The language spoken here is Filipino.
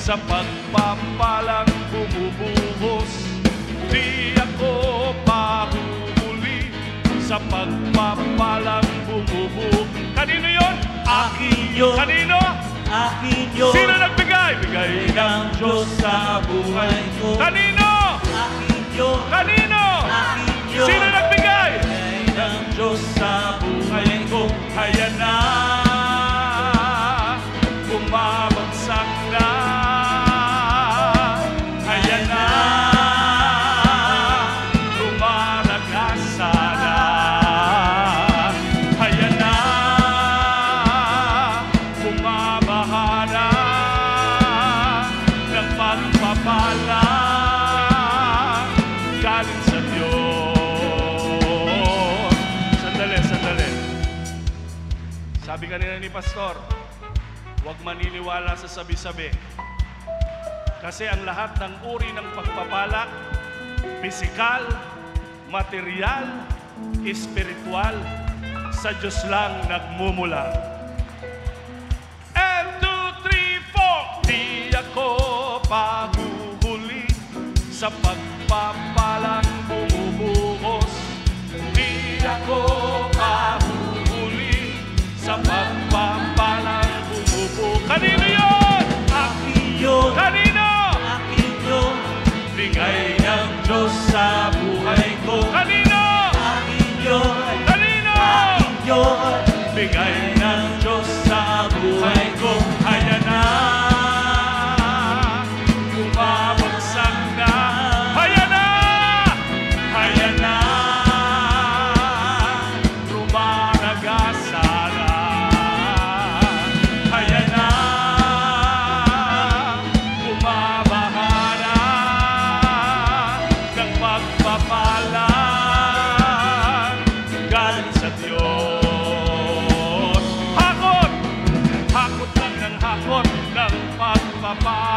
sa pagpapalang bumubuhos. Di ako pahuhuli sa pagpapalang bumubuhos. Kanino yun? Akin yun. Kanino? Akin yun. Sino nagbigay? Bigay ng Diyos sa buhay ko. Kanino? Akin yun. Kanino? Akin yun. Sino nagbigay? Bigay ng Diyos sa buhay ko. Kaya na bumabagsak na. Kaya na rumaragasa na. Kaya na bumabaha na ng pagpapala galing sa Diyos. Sandali, sandali. Sabi kanina ni Pastor, huwag maniniwala sa sabi-sabi. Kasi ang lahat ng uri ng pagpapala, pisikal, material, espiritual, sa Diyos lang nagmumula. And 2, 3, 4. Di ako pahuhuli sa pagpapalang bumubuhos. Di ako pahuhuli sa pagpapalang bumubuhos. Kanino yun? Akin yun. Kanino? Akin yun. Bigay ng Diyos sa buhay ko. Kanino? Akin yun. Kanino? Akin yun. Bigay ng Diyos sa buhay ko. Kaya na bumabagsak na. Kaya na! Kaya na rumaragasa na. Kaya na bumabaha na ng pagpapala galing sa Diyos. Hakot! Hakot lang ng hakot ng pagpapala